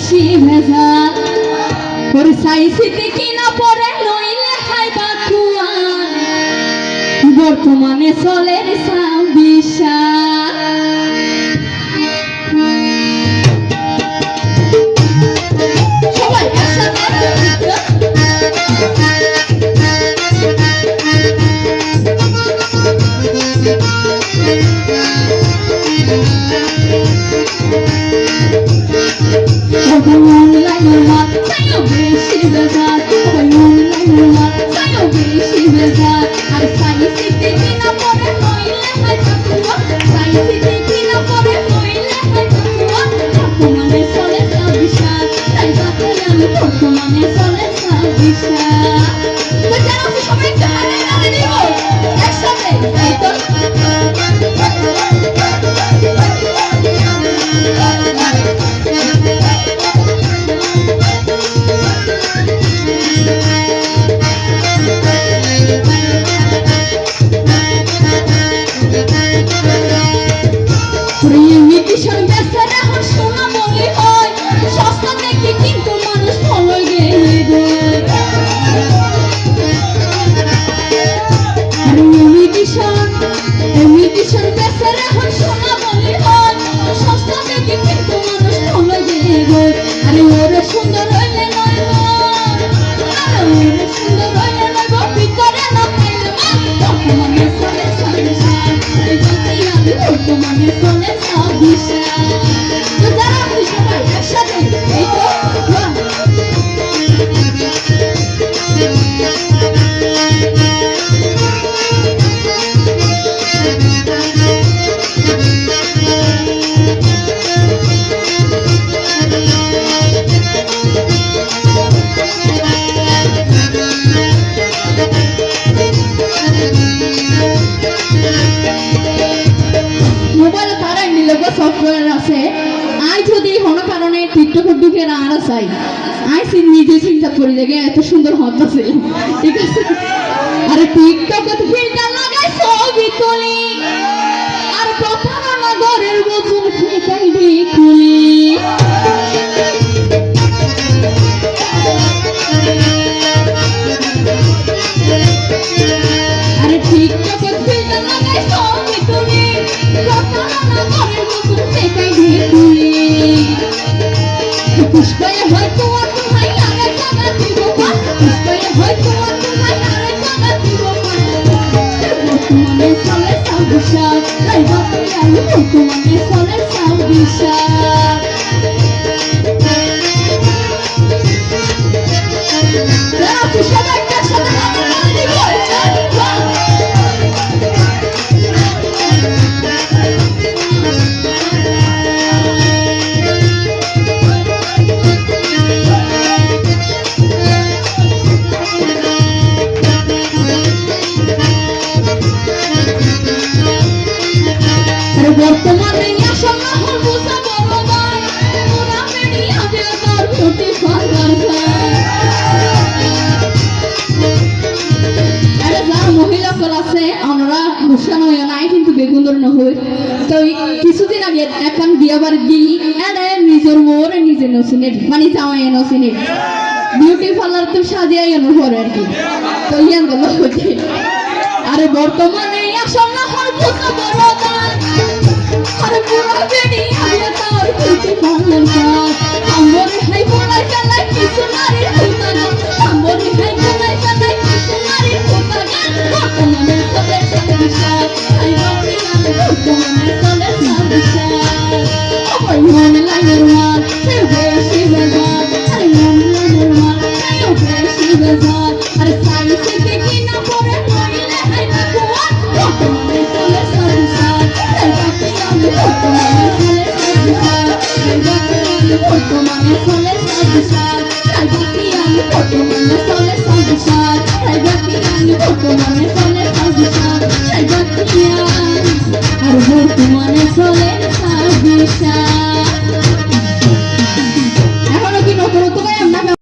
বেশি ভেজাল ওর সাইসিতে কিনা পরে নইলে হাই বাকুয়া বর্তমানে চলে সাবিশা সবাই একসাথে online mat sayo beshi bezar online mat sayo beshi bezar ar sai site kina pore noile hai takuwa sai site kina pore noile hai takuwa bর্তমানে চলে সাবিশা তাই বাতালে আমি বর্তমানে চলে সাবিশা তো যারা আপনি সবাই একটু হাতে হাতে দিব একসাথে এই তো সফটওয়্যার আছে আই যদি কোনো কারণে টিকটক ঢুকে না আর চাই আই নিজে চিন্তা করি দেখে এত সুন্দর হচ্ছে ঠিক আছে আরে টিকটকে তো ফিল্টার লাগাই ছবি তুলি আর প্রথম ঘরের বছর ফেকাই দেখুলি আরে টিকটকে ফিল্টার লাগাই ছবি তুলি প্রথম ঘরের বছর ফেকাই দেখুলি পুষ্পায় হয়তো তোমায় আরে জায়গা দিব পুষ্পায় হয়তো তোমায় আরে জায়গা দিব বর্তমানে চলে সাবিশা তাই বাতালে আমি বর্তমানে চলে সাবিশা বর্তমানে আসলে হল বড়দাই ওরা মেডিয়া দিয়ে তার প্রতি ফাদার আরে যারা মহিলা কল আছে আমরা ঘোষণা হয় নাই কিন্তু বেগুন ধরে না হই তো কিছুদিন আগে এখন বিয়া বাড়ি দিই আরে নিজের মোরে নিজে নসিনে মানে জামাই নসিনে বিউটি পার্লার তো সাজিয়ে এনো করে আর কি তো ইয়ান গেল হইতে আরে বর্তমানে আসলে হল বড়দাই আরে পুরা বেডি আরে তার কিছু ভালো না আমরে হাই বলাই চালাই কিছু নারী হুতা না আমরে হাই বলাই চালাই কিছু নারী হুতা না বর্তমানে চলে সাবিশা আই বাতালে বর্তমানে চলে সাবিশা ওই অনলাইনের মাল সে বেশি বেজার আরে অনলাইনের মাল সে বেশি বেজার